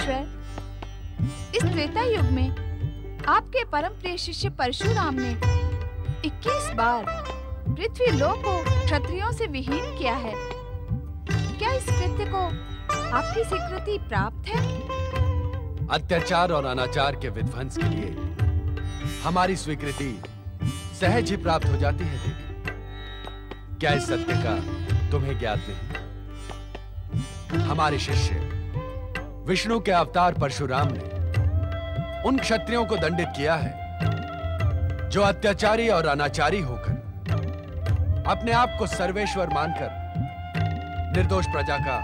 ईश्वर, इस त्रेता युग में आपके परम प्रिय शिष्य परशुराम ने 21 बार पृथ्वी लोक को क्षत्रियों से विहीन किया है। क्या इस कृत्य को आपकी स्वीकृति प्राप्त है? अत्याचार और अनाचार के विध्वंस के लिए हमारी स्वीकृति सहज ही प्राप्त हो जाती है देवी। क्या इस सत्य का तुम्हें ज्ञात नहीं? हमारे शिष्य विष्णु के अवतार परशुराम ने उन क्षत्रियों को दंडित किया है जो अत्याचारी और अनाचारी होकर अपने आप को सर्वेश्वर मानकर निर्दोष प्रजा का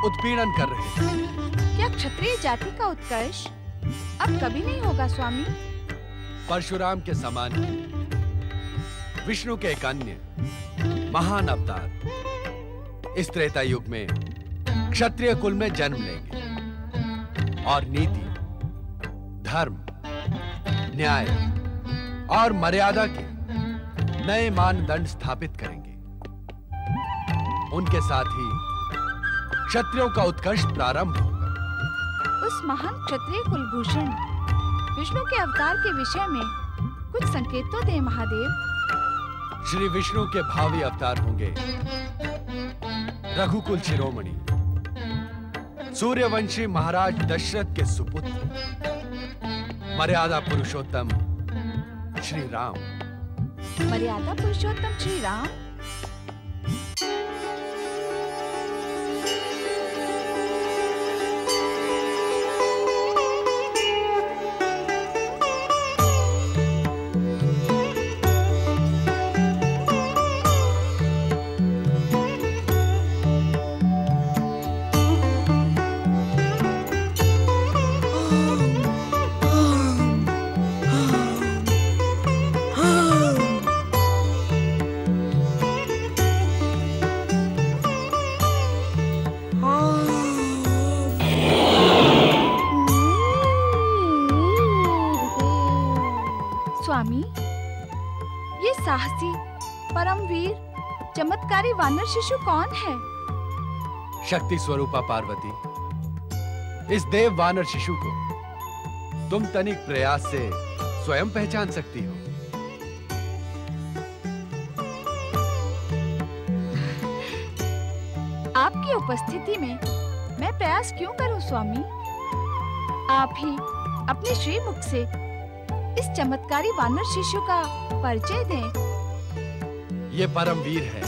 उत्पीड़न कर रहे हैं। क्या क्षत्रिय जाति का उत्कर्ष अब कभी नहीं होगा स्वामी? परशुराम के समान ही विष्णु के एक अन्य महान अवतार इस त्रेता युग में क्षत्रिय कुल में जन्म लेंगे और नीति, धर्म, न्याय और मर्यादा के नए मानदंड स्थापित करेंगे। उनके साथ ही क्षत्रियों का उत्कर्ष प्रारंभ होगा। उस महान क्षत्रिय कुलभूषण विष्णु के अवतार के विषय में कुछ संकेत तो दे महादेव। श्री विष्णु के भावी अवतार होंगे रघुकुल शिरोमणि, सूर्यवंशी महाराज दशरथ के सुपुत्र, मर्यादा पुरुषोत्तम श्री राम। मर्यादा पुरुषोत्तम श्री राम? स्वामी, ये साहसी, परमवीर, चमत्कारी वानर शिशु कौन है? शक्ति स्वरूपा पार्वती, इस देव वानर शिशु को तुम तनिक प्रयास से स्वयं पहचान सकती हो। आपकी उपस्थिति में मैं प्रयास क्यों करूं स्वामी? आप ही अपने श्रीमुख से इस चमत्कारी वानर शिशु का परिचय दें। ये परमवीर है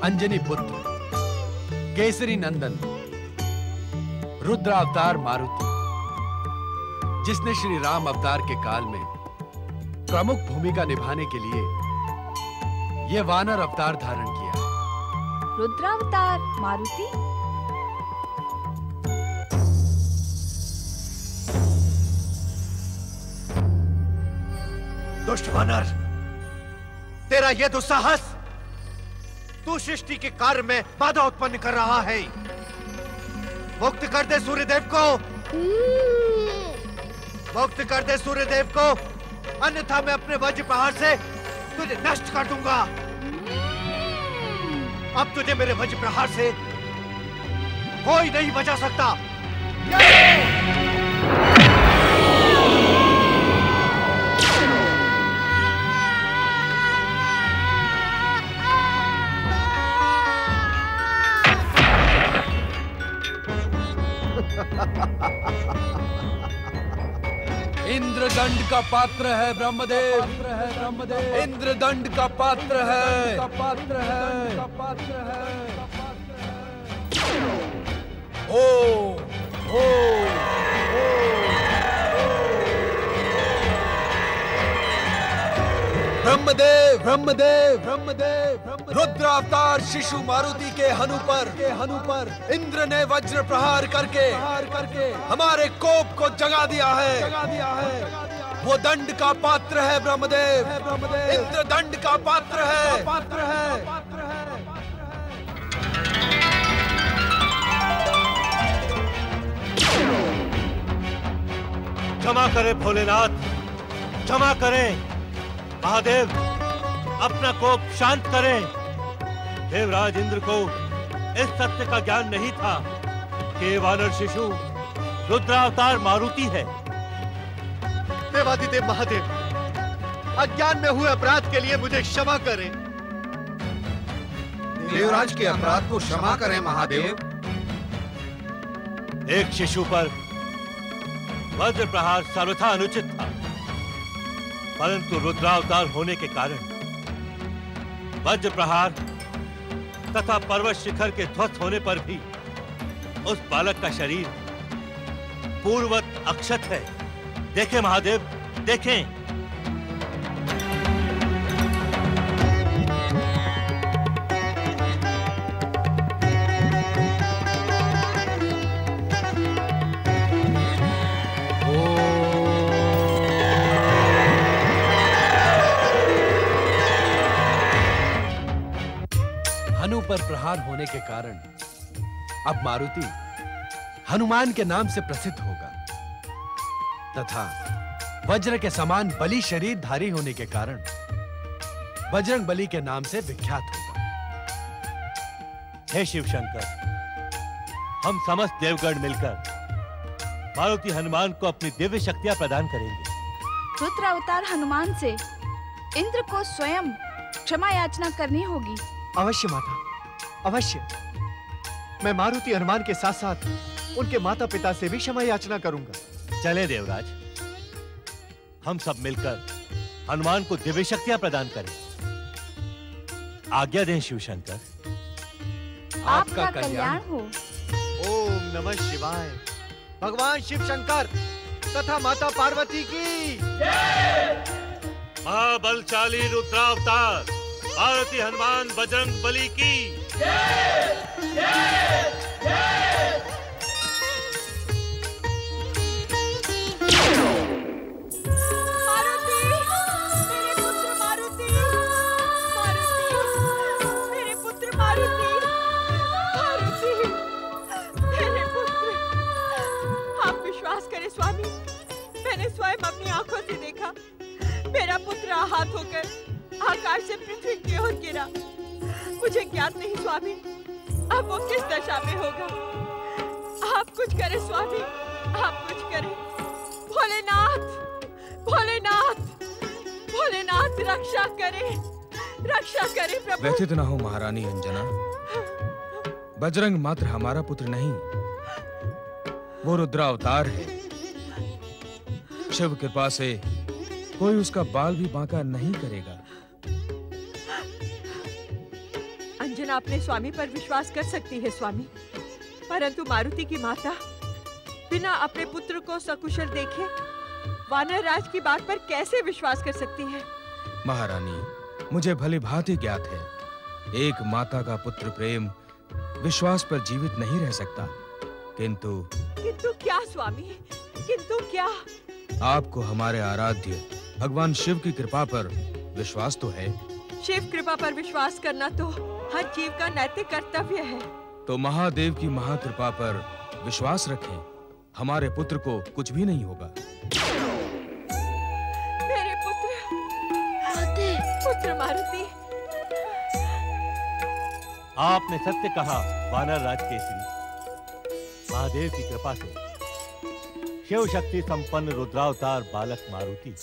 अंजनी पुत्र, केसरी नंदन, रुद्रावतार मारुति, जिसने श्री राम अवतार के काल में प्रमुख भूमिका निभाने के लिए ये वानर अवतार धारण किया। रुद्रावतार मारुति? दुष्ट वानर, तेरा यह दुस्साहस, तू सृष्टि के कार्य में बाधा उत्पन्न कर रहा है। मुक्त कर दे सूर्यदेव को, मुक्त कर दे सूर्यदेव को, अन्यथा मैं अपने वज्र प्रहार से तुझे नष्ट कर दूंगा। अब तुझे मेरे वज्र प्रहार से कोई नहीं बचा सकता। इंद्रदंड का पात्र है ब्रह्मदेव, इंद्रदंड का पात्र है, ओ ब्रह्मदेव, रुद्रावतार शिशु मारुति के हनु पर इंद्र ने वज्र प्रहार करके हमारे कोप को जगा दिया है। वो दंड का पात्र है ब्रह्मदेव, इंद्र दंड का पात्र है। क्षमा करें भोलेनाथ, क्षमा करें महादेव, अपना कोप शांत करें। देवराज इंद्र को इस सत्य का ज्ञान नहीं था कि वानर शिशु रुद्रावतार मारुति है। देवादिदेव महादेव, अज्ञान में हुए अपराध के लिए मुझे क्षमा करें। देवराज के अपराध को क्षमा करें महादेव। एक शिशु पर वज्र प्रहार सर्वथा अनुचित था, परंतु रुद्रावतार होने के कारण वज्र प्रहार तथा पर्वत शिखर के ध्वस्त होने पर भी उस बालक का शरीर पूर्ववत अक्षत है। देखें महादेव, देखें। हनु पर प्रहार होने के कारण अब मारुति हनुमान के नाम से प्रसिद्ध होगा तथा वज्र के समान बलि शरीर धारी होने के कारण बजरंग बली के नाम से विख्यात होगा। हे शिव शंकर, हम समस्त देवगण मिलकर मारुति हनुमान को अपनी दिव्य शक्तियां प्रदान करेंगे। रुद्र अवतार हनुमान से इंद्र को स्वयं क्षमा याचना करनी होगी। अवश्य माता, अवश्य। मैं मारुति हनुमान के साथ साथ उनके माता पिता से भी क्षमा याचना करूंगा। चले देवराज, हम सब मिलकर हनुमान को दिव्य शक्तियां प्रदान करें। आज्ञा दें शिव शंकर। आपका कल्याण हो। ओम नमः शिवाय। भगवान शिव शंकर तथा माता पार्वती की महाबलशाली रुद्रावतार मारुति हनुमान बजरंग बली की स्वामी, मैंने स्वयं अपनी आंखों से देखा, मेरा पुत्र आहत होकर आकाश से पृथ्वी की ओर गिरा। मुझे ज्ञात नहीं स्वामी, अब वो किस दशा में होगा। आप कुछ करें स्वामी, आप कुछ करें। भोलेनाथ, भोलेनाथ, भोलेनाथ रक्षा करें, रक्षा करें प्रभु। व्यथित न हो महारानी अंजना, बजरंग मात्र हमारा पुत्र नहीं, वो रुद्रावतार है। शिव कृपा से कोई उसका बाल भी बांका नहीं करेगा। अंजना अपने स्वामी पर विश्वास कर सकती है स्वामी, परंतु मारुति की माता बिना अपने पुत्र को सकुशल देखे वानर राज की बात पर कैसे विश्वास कर सकती है? महारानी, मुझे भली भांति ज्ञात है, एक माता का पुत्र प्रेम विश्वास पर जीवित नहीं रह सकता। किंतु क्या स्वामी, किंतु क्या? आपको हमारे आराध्य भगवान शिव की कृपा पर विश्वास तो है। शिव कृपा पर विश्वास करना तो हर जीव का नैतिक कर्तव्य है। तो महादेव की महाकृपा पर विश्वास रखें, हमारे पुत्र को कुछ भी नहीं होगा। मेरे पुत्र मारुति। आपने सत्य कहा वानर राज केसरी। महादेव की कृपा से शिव शक्ति संपन्न रुद्रावतार बालक मारुति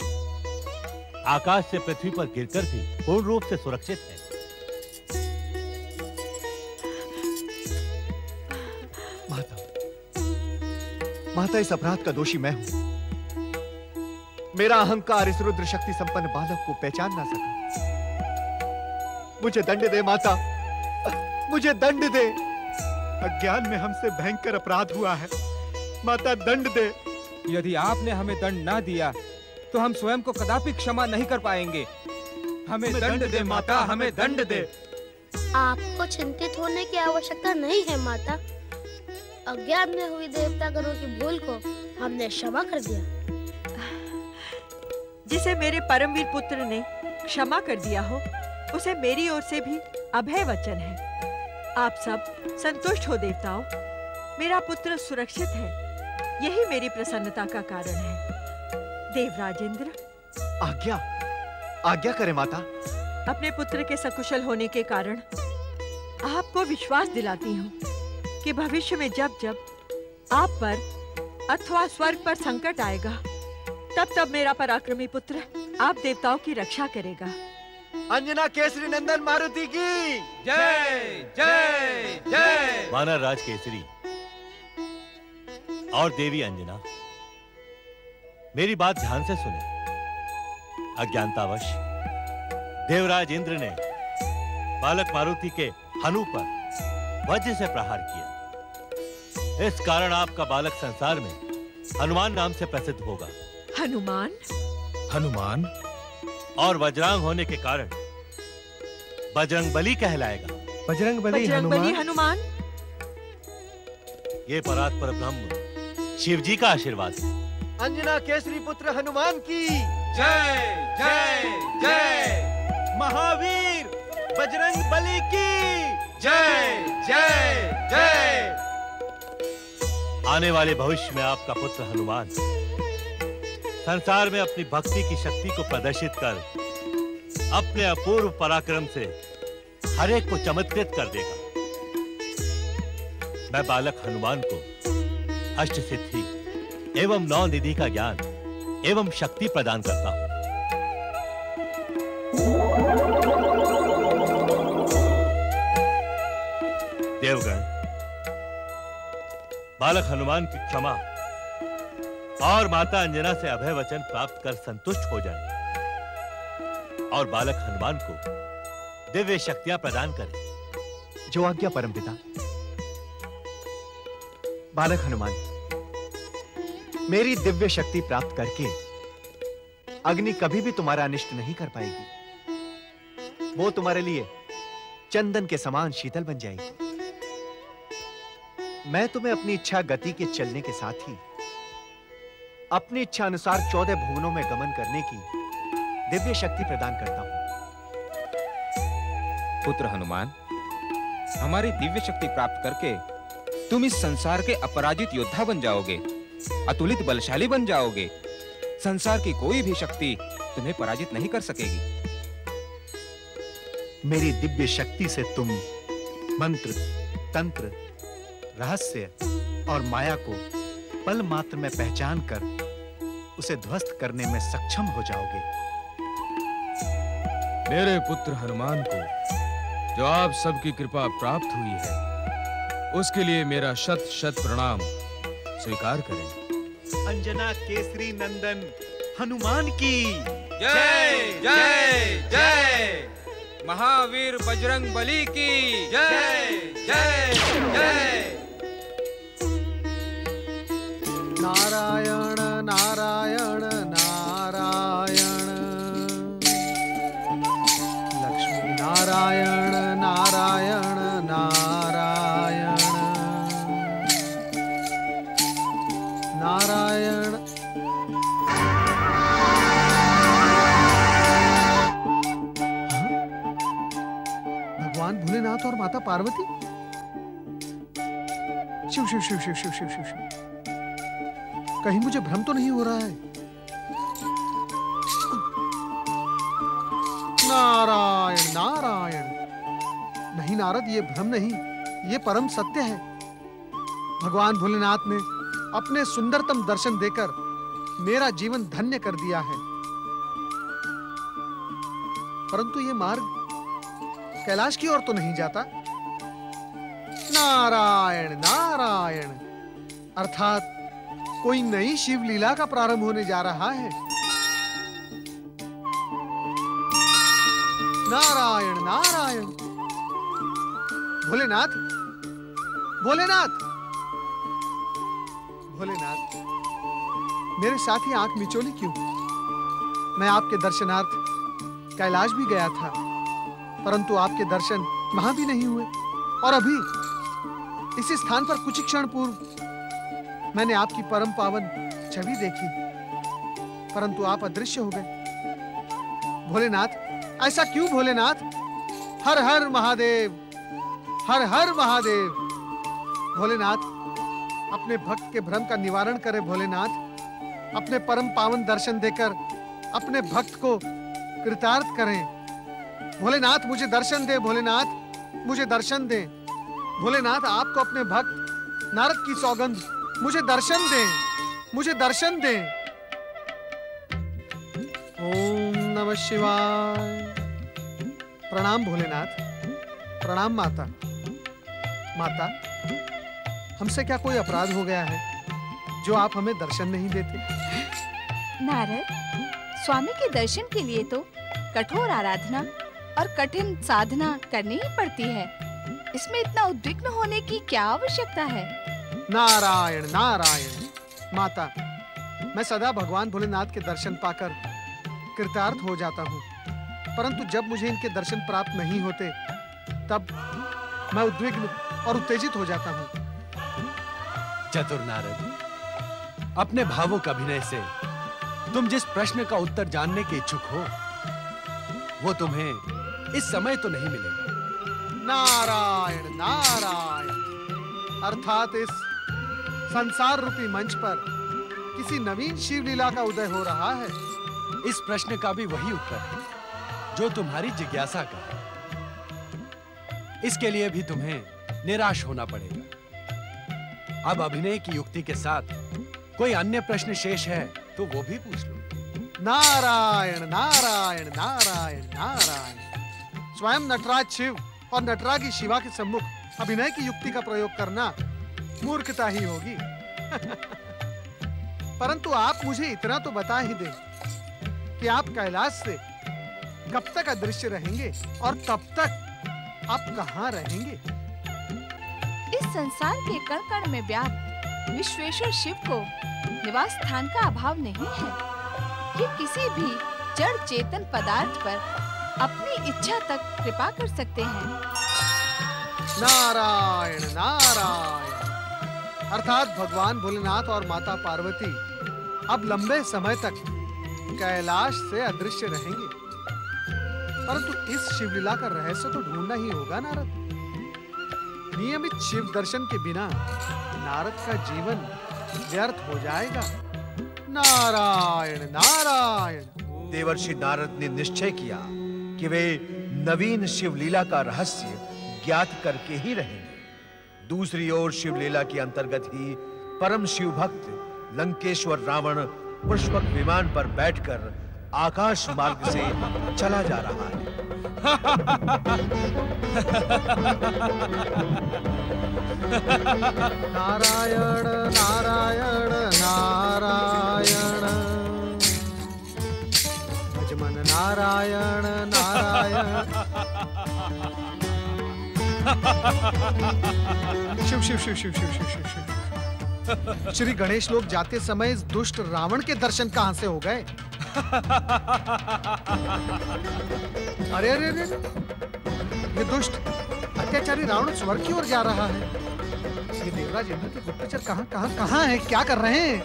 आकाश से पृथ्वी पर गिरकर भी पूर्ण रूप से सुरक्षित है। माता, इस अपराध का दोषी मैं हूं। मेरा अहंकार इस रुद्र शक्ति संपन्न बालक को पहचान ना सका। मुझे दंड दे माता, मुझे दंड दे। अज्ञान में हमसे भयंकर अपराध हुआ है, माता दंड दे। यदि आपने हमें दंड ना दिया तो हम स्वयं को कदापि क्षमा नहीं कर पाएंगे। हमें दंड दे माता, हमें दंड दे। आपको चिंतित होने की आवश्यकता नहीं है माता। अज्ञान में हुई देवतागणों की भूल को हमने क्षमा कर दिया। जिसे मेरे परमवीर पुत्र ने क्षमा कर दिया हो, उसे मेरी ओर से भी अभय वचन है। आप सब संतुष्ट हो देवताओं, मेरा पुत्र सुरक्षित है, यही मेरी प्रसन्नता का कारण है। देवराजेंद्र, आज्ञा, आज्ञा करें माता। अपने पुत्र के सकुशल होने के कारण आपको विश्वास दिलाती हूँ कि भविष्य में जब जब आप पर अथवा स्वर्ग पर संकट आएगा, तब तब मेरा पराक्रमी पुत्र आप देवताओं की रक्षा करेगा। अंजना केसरी नंदन मारुति की जय जय जय। वानर राज केसरी और देवी अंजना, मेरी बात ध्यान से सुने। अज्ञानतावश देवराज इंद्र ने बालक मारुति के हनु पर वज्र से प्रहार किया। इस कारण आपका बालक संसार में हनुमान नाम से प्रसिद्ध होगा। हनुमान? हनुमान? और वज्रांग होने के कारण बजरंगबली कहलाएगा। बजरंगबली हनुमान? ये परात्पर ब्रह्म शिव जी का आशीर्वाद है। अंजना केसरी पुत्र हनुमान की जय जय जय। महावीर बजरंगबली की जय जय जय। आने वाले भविष्य में आपका पुत्र हनुमान संसार में अपनी भक्ति की शक्ति को प्रदर्शित कर अपने अपूर्व पराक्रम से हर एक को चमत्कृत कर देगा। मैं बालक हनुमान को अष्ट सिद्धि एवं 9 निधि का ज्ञान एवं शक्ति प्रदान करता हूं। देवगण, बालक हनुमान की क्षमा और माता अंजना से अभय वचन प्राप्त कर संतुष्ट हो जाए और बालक हनुमान को दिव्य शक्तियां प्रदान करें। जो आज्ञा परमपिता। बालक हनुमान, मेरी दिव्य शक्ति प्राप्त करके अग्नि कभी भी तुम्हारा अनिष्ट नहीं कर पाएगी। वो तुम्हारे लिए चंदन के समान शीतल बन जाएगी। मैं तुम्हें अपनी इच्छा गति के चलने के साथ ही अपनी इच्छा अनुसार 14 भुवनों में गमन करने की दिव्य शक्ति प्रदान करता हूं। पुत्र हनुमान, हमारी दिव्य शक्ति प्राप्त करके तुम इस संसार के अपराजित योद्धा बन जाओगे, अतुलित बलशाली बन जाओगे। संसार की कोई भी शक्ति तुम्हें पराजित नहीं कर सकेगी। मेरी दिव्य शक्ति से तुम मंत्र, तंत्र, रहस्य और माया को पल मात्र में पहचान कर उसे ध्वस्त करने में सक्षम हो जाओगे। मेरे पुत्र हनुमान को जो आप सबकी कृपा प्राप्त हुई है, उसके लिए मेरा शत शत प्रणाम स्वीकार करें। अंजना केसरी नंदन हनुमान की जय जय जय। महावीर बजरंगबली की जय जय जय। नारायण नारायण नारायण, लक्ष्मी नारायण नारायण नारायण नारायण। भगवान भोलेनाथ और माता पार्वती? शिव शिव शिव शिव शिव शिव शिव शिव। कहीं मुझे भ्रम तो नहीं हो रहा है? नारायण नारायण। नहीं नारद, ये भ्रम नहीं, ये परम सत्य है। भगवान भोलेनाथ ने अपने सुंदरतम दर्शन देकर मेरा जीवन धन्य कर दिया है। परंतु ये मार्ग कैलाश की ओर तो नहीं जाता। नारायण नारायण, अर्थात कोई नई शिव लीला का प्रारंभ होने जा रहा है। नारायण नारायण। भोलेनाथ भोलेनाथ भोलेनाथ, मेरे साथ ही आंख मिचोली क्यों? मैं आपके दर्शनार्थ कैलाश भी गया था, परंतु आपके दर्शन वहां भी नहीं हुए। और अभी इसी स्थान पर कुछ क्षण पूर्व मैंने आपकी परम पावन छवि देखी, परंतु आप अदृश्य हो गए। भोलेनाथ, ऐसा क्यों भोलेनाथ? हर हर महादेव, हर हर महादेव। भोलेनाथ, अपने भक्त के भ्रम का निवारण करें भोलेनाथ। अपने परम पावन दर्शन देकर अपने भक्त को कृतार्थ करें। भोलेनाथ, मुझे दर्शन दे। भोलेनाथ, मुझे दर्शन दे। भोलेनाथ, आपको अपने भक्त नारद की सौगंध, मुझे दर्शन दें। मुझे दर्शन दें। ओम नमः शिवाय। प्रणाम भोलेनाथ। प्रणाम माता। माता, हमसे क्या कोई अपराध हो गया है जो आप हमें दर्शन नहीं देते? नारद, स्वामी के दर्शन के लिए तो कठोर आराधना और कठिन साधना करनी ही पड़ती है। इसमें इतना उद्विग्न होने की क्या आवश्यकता है? नारायण नारायण। माता, मैं सदा भगवान भोलेनाथ के दर्शन पाकर कृतार्थ हो जाता हूँ, परंतु जब मुझे इनके दर्शन प्राप्त नहीं होते तब मैं उद्विग्न और उत्तेजित हो जाता हूँ। चतुर नारद, अपने भावुक अभिनय से तुम जिस प्रश्न का उत्तर जानने के इच्छुक हो वो तुम्हें इस समय तो नहीं मिलेगा। नारायण नारायण। अर्थात इस संसार रूपी मंच पर किसी नवीन शिवलीला का उदय हो रहा है। इस प्रश्न का भी वही उत्तर है जो तुम्हारी जिज्ञासा का है। इसके लिए भी तुम्हें निराश होना पड़ेगा। अब अभिनय की युक्ति के साथ कोई अन्य प्रश्न शेष है तो वो भी पूछ लो। नारायण नारायण नारायण नारायण। स्वयं नटराज शिव और नटरागी शिवा के सम्मुख अभिनय की युक्ति का प्रयोग करना मूर्खता ही होगी। परंतु आप मुझे इतना तो बता ही दें कि आप कैलाश से कब तक अदृश्य रहेंगे और तब तक आप कहाँ रहेंगे? इस संसार के कण कण में व्याप्त विश्वेश्वर शिव को निवास स्थान का अभाव नहीं है। ये किसी भी जड़ चेतन पदार्थ पर अपनी इच्छा तक कृपा कर सकते हैं। नारायण नारायण। अर्थात भगवान भोलेनाथ और माता पार्वती अब लंबे समय तक कैलाश से अदृश्य रहेंगे, परंतु इस शिवलीला का रहस्य तो ढूंढना ही होगा नारद। नियमित शिव दर्शन के बिना नारद का जीवन व्यर्थ हो जाएगा। नारायण नारायण। देवर्षि नारद ने निश्चय किया कि वे नवीन शिवलीला का रहस्य ज्ञात करके ही रहेंगे। दूसरी ओर शिवलीला के अंतर्गत ही परम शिव भक्त लंकेश्वर रावण पुष्पक विमान पर बैठकर आकाश मार्ग से चला जा रहा है। नारायण नारायण नारायण। भजमन नारायण नारायण। शिव शिव शिव शिव शिव शिव शिव शिव। श्री गणेश लोग जाते समय इस दुष्ट रावण के दर्शन कहां से हो गए? अरे अरे अरे, ये दुष्ट अत्याचारी रावण स्वर्ग की ओर जा रहा है। ये देवराज इंद्र के गुप्तचर कहां हैं? क्या कर रहे हैं?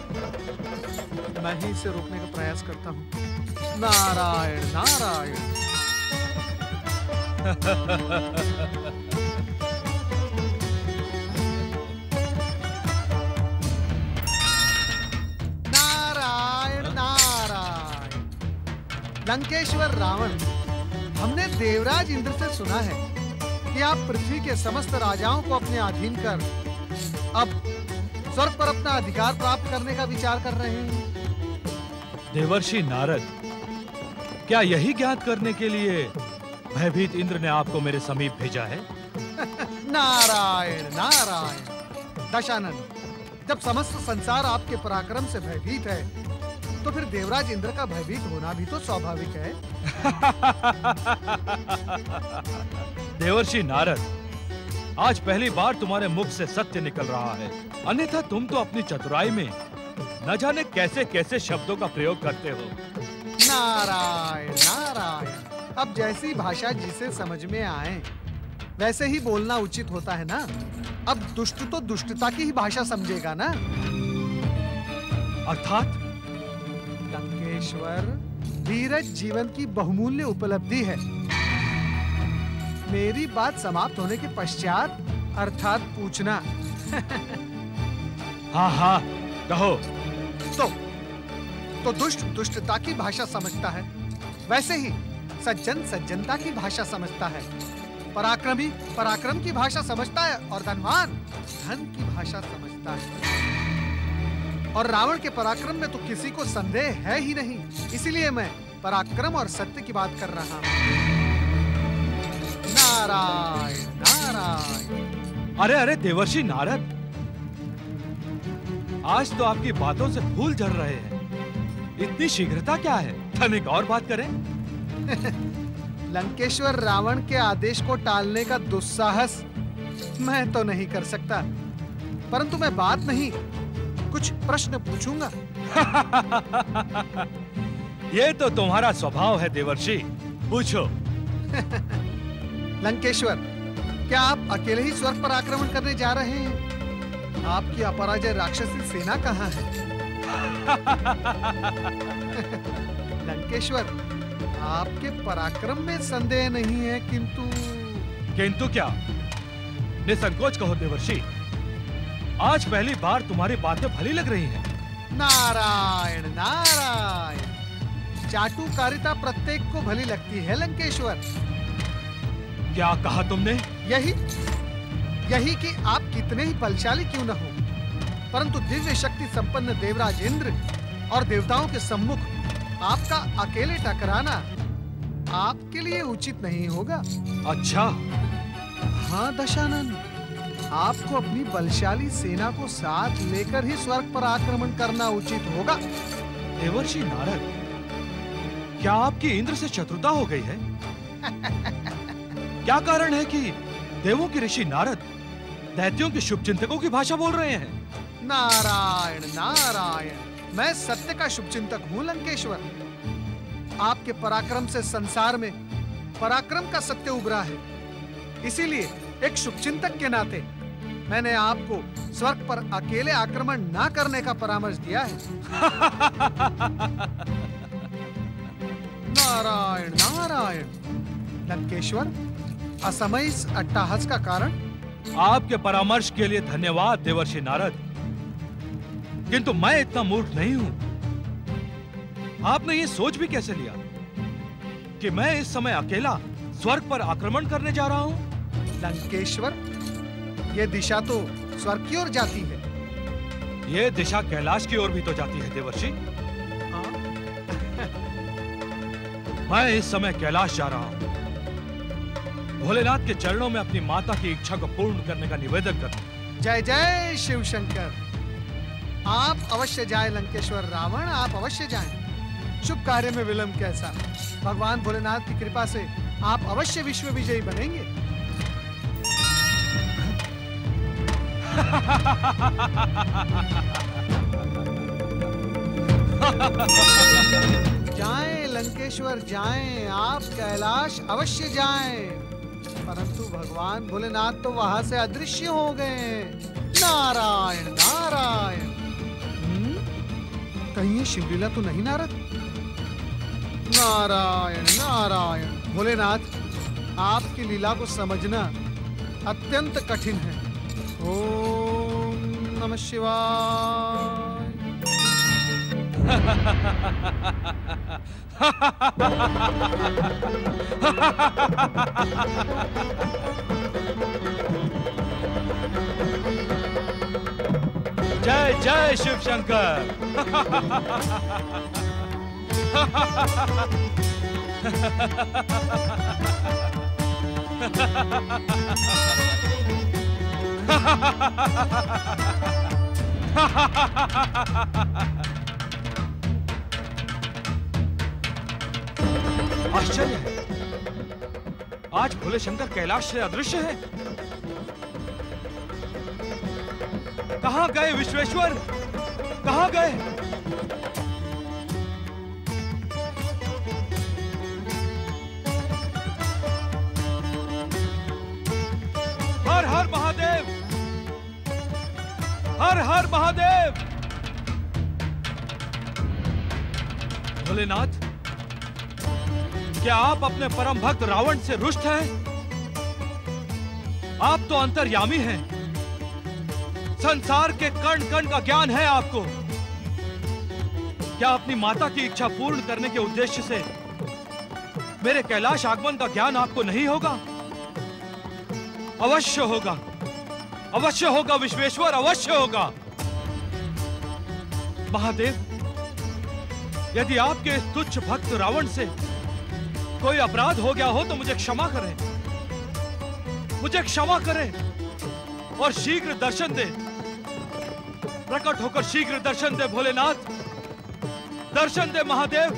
मैं ही इसे रोकने का प्रयास करता हूँ। नारायण नारायण। नारायण नारायण। लंकेश्वर रावण, हमने देवराज इंद्र से सुना है कि आप पृथ्वी के समस्त राजाओं को अपने अधीन कर अब स्वर्ग पर अपना अधिकार प्राप्त करने का विचार कर रहे हैं। देवर्षि नारद, क्या यही ज्ञात करने के लिए भयभीत इंद्र ने आपको मेरे समीप भेजा है? नारायण नारायण। दशानन, जब समस्त संसार आपके पराक्रम से भयभीत है तो फिर देवराज इंद्र का भयभीत होना भी तो स्वाभाविक है। देवर्षि नारद, आज पहली बार तुम्हारे मुख से सत्य निकल रहा है, अन्यथा तुम तो अपनी चतुराई में न जाने कैसे कैसे शब्दों का प्रयोग करते हो। नारायण नारायण। अब जैसी भाषा जिसे समझ में आए वैसे ही बोलना उचित होता है ना। अब दुष्ट तो दुष्टता की ही भाषा समझेगा ना। अर्थात लंकेश्वर, धीरज जीवन की बहुमूल्य उपलब्धि है। मेरी बात समाप्त होने के पश्चात अर्थात पूछना। हाँ हाँ कहो। तो दुष्ट दुष्टता की भाषा समझता है, वैसे ही सज्जन सज्जनता की भाषा समझता है, पराक्रमी पराक्रम की भाषा समझता है और धनवान धन की भाषा समझता है। और रावण के पराक्रम में तो किसी को संदेह है ही नहीं। इसीलिए मैं पराक्रम और सत्य की बात कर रहा हूं। नारायण नारायण। अरे अरे देवर्षि नारद, आज तो आपकी बातों से फूल झड़ रहे हैं। इतनी शीघ्रता क्या है? तनिक और बात करें। लंकेश्वर रावण के आदेश को टालने का दुस्साहस मैं तो नहीं कर सकता, परंतु मैं बात नहीं, कुछ प्रश्न पूछूंगा। ये तो तुम्हारा स्वभाव है देवर्षि, पूछो। लंकेश्वर, क्या आप अकेले ही स्वर्ग पर आक्रमण करने जा रहे हैं? आपकी अपराजय राक्षसी सेना कहाँ है? लंकेश्वर, आपके पराक्रम में संदेह नहीं है, किंतु क्या? निसंकोच कहो देवर्षि, आज पहली बार तुम्हारी बातें भली लग रही हैं। नारायण नारायण। चाटुकारिता प्रत्येक को भली लगती है लंकेश्वर। क्या कहा तुमने? यही कि आप कितने ही बलशाली क्यों न हो, परंतु दिव्य शक्ति संपन्न देवराज इंद्र और देवताओं के सम्मुख आपका अकेले टकराना आपके लिए उचित नहीं होगा। अच्छा। हाँ दशानन, आपको अपनी बलशाली सेना को साथ लेकर ही स्वर्ग पर आक्रमण करना उचित होगा। देवर्षि नारद, क्या आपकी इंद्र से शत्रुता हो गई है? क्या कारण है कि देवों के ऋषि नारद दैत्यों के शुभचिंतकों की भाषा बोल रहे हैं? नारायण नारायण। मैं सत्य का शुभचिंतक हूँ लंकेश्वर। आपके पराक्रम से संसार में पराक्रम का सत्य उभरा है। इसीलिए एक शुभचिंतक के नाते मैंने आपको स्वर्ग पर अकेले आक्रमण ना करने का परामर्श दिया है। नारायण नारायण। लंकेश्वर, असमय इस अट्टहास का कारण? आपके परामर्श के लिए धन्यवाद देवर्षि नारद, किंतु मैं इतना मूर्ख नहीं हूं। आपने ये सोच भी कैसे लिया कि मैं इस समय अकेला स्वर्ग पर आक्रमण करने जा रहा हूं? लंकेश्वर, ये दिशा तो स्वर्ग की ओर जाती है। ये दिशा कैलाश की ओर भी तो जाती है देवर्षि। मैं इस समय कैलाश जा रहा हूं, भोलेनाथ के चरणों में अपनी माता की इच्छा को पूर्ण करने का निवेदन करना। जय जय शिव शंकर। आप अवश्य जाएं लंकेश्वर रावण, आप अवश्य जाएं। शुभ कार्य में विलंब कैसा? भगवान भोलेनाथ की कृपा से आप अवश्य विश्व विजयी बनेंगे। जाएं लंकेश्वर जाएं, आप कैलाश अवश्य जाएं। परंतु भगवान भोलेनाथ तो वहां से अदृश्य हो गए। नारायण नारायण। कहीं ये शिवलीला तो नहीं नारद? नारायण नारायण। भोलेनाथ, आपकी लीला को समझना अत्यंत कठिन है। ओम नमः शिवाय। जय जय शिव शंकर। आश्चर्य है, आज भोले शंकर कैलाश से अदृश्य है। कहां गए विश्वेश्वर? कहां गए? हर हर महादेव, हर हर महादेव। भोलेनाथ, क्या आप अपने परम भक्त रावण से रुष्ट हैं? आप तो अंतर्यामी हैं, संसार के कण कण का ज्ञान है आपको। क्या अपनी माता की इच्छा पूर्ण करने के उद्देश्य से मेरे कैलाश आगमन का ज्ञान आपको नहीं होगा? अवश्य होगा, अवश्य होगा विश्वेश्वर, अवश्य होगा। महादेव, यदि आपके इस तुच्छ भक्त रावण से कोई अपराध हो गया हो तो मुझे क्षमा करें, मुझे क्षमा करें और शीघ्र दर्शन दे। प्रकट होकर शीघ्र दर्शन दे भोलेनाथ, दर्शन दे महादेव,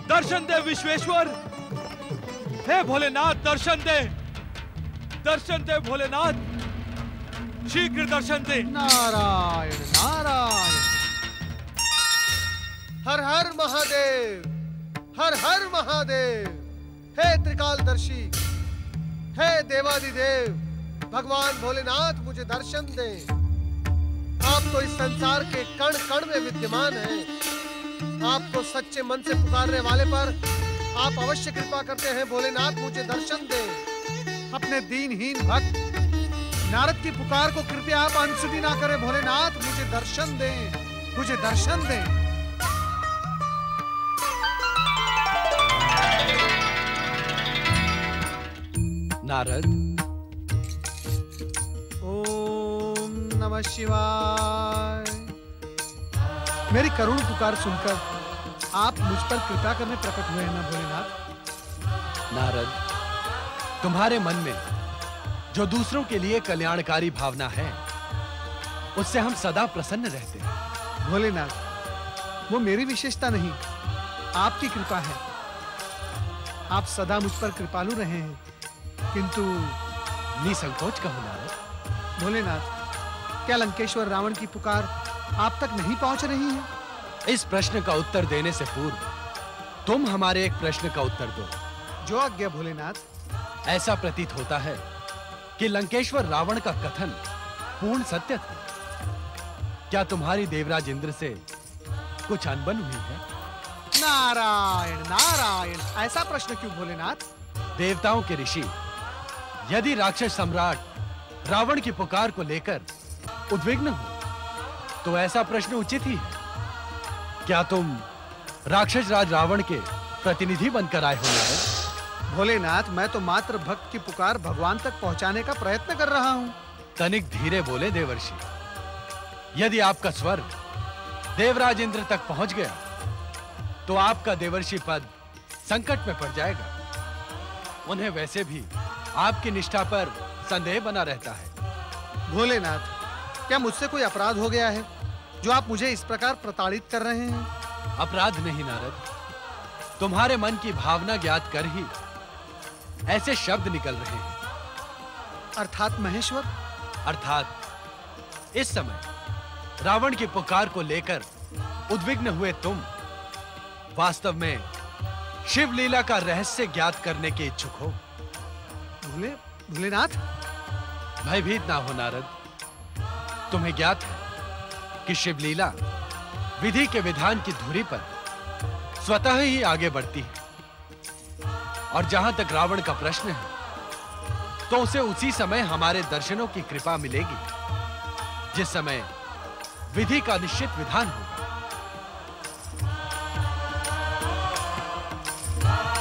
दर्शन दे विश्वेश्वर। हे भोलेनाथ दर्शन दे, दर्शन दे भोलेनाथ, शीघ्र दर्शन दे। नारायण नारायण। हर हर महादेव, हर हर महादेव। हे त्रिकालदर्शी, हे देवादिदेव, भगवान भोलेनाथ मुझे दर्शन दे। आप तो इस संसार के कण कण में विद्यमान हैं। आपको सच्चे मन से पुकारने वाले पर आप अवश्य कृपा करते हैं। भोलेनाथ मुझे दर्शन दे। अपने दीनहीन भक्त नारद की पुकार को कृपया आप अनसुनी ना करें। भोलेनाथ मुझे दर्शन दें, मुझे दर्शन दें। नारद, ओम नमः शिवाय। मेरी करुण पुकार सुनकर आप मुझ पर कृपा करने प्रकट हुए हैं ना भोलेनाथ? नारद, तुम्हारे मन में जो दूसरों के लिए कल्याणकारी भावना है, उससे हम सदा प्रसन्न रहते हैं। भोलेनाथ, वो मेरी विशेषता नहीं, आपकी कृपा है। आप सदा मुझ पर कृपालु रहे हैं, किंतु निसंकोच कहो नारद। भोलेनाथ, क्या लंकेश्वर रावण की पुकार आप तक नहीं पहुंच रही है? इस प्रश्न का उत्तर देने से पूर्व तुम हमारे एक प्रश्न का उत्तर दो। जो आज्ञा भोलेनाथ। ऐसा प्रतीत होता है कि लंकेश्वर रावण का कथन पूर्ण सत्य था। क्या तुम्हारी देवराज इंद्र से कुछ अनबन हुई है? नारायण नारायण। ऐसा प्रश्न क्यों भोलेनाथ? देवताओं के ऋषि यदि राक्षस सम्राट रावण की पुकार को लेकर उद्विग्न हो तो ऐसा प्रश्न उचित ही है। क्या तुम राक्षस राज रावण के प्रतिनिधि बनकर आए हो नारद? भोलेनाथ, मैं तो मात्र भक्त की पुकार भगवान तक पहुंचाने का प्रयत्न कर रहा हूं। तनिक धीरे बोले देवर्षि। यदि आपका स्वर देवराज इंद्र तक पहुंच गया तो आपका देवर्षि पद संकट में पड़ जाएगा। उन्हें वैसे भी आपकी निष्ठा पर संदेह बना रहता है। भोलेनाथ, क्या मुझसे कोई अपराध हो गया है जो आप मुझे इस प्रकार प्रताड़ित कर रहे हैं? अपराध नहीं नारद, तुम्हारे मन की भावना ज्ञात कर ही ऐसे शब्द निकल रहे हैं। अर्थात महेश्वर? अर्थात इस समय रावण की पुकार को लेकर उद्विग्न हुए तुम वास्तव में शिव लीला का रहस्य ज्ञात करने के इच्छुक हो। भोलेनाथ, भयभीत ना हो नारद। तुम्हें ज्ञात है कि शिव लीला विधि के विधान की धुरी पर स्वतः ही आगे बढ़ती है, और जहां तक रावण का प्रश्न है तो उसे उसी समय हमारे दर्शनों की कृपा मिलेगी जिस समय विधि का निश्चित विधान होगा।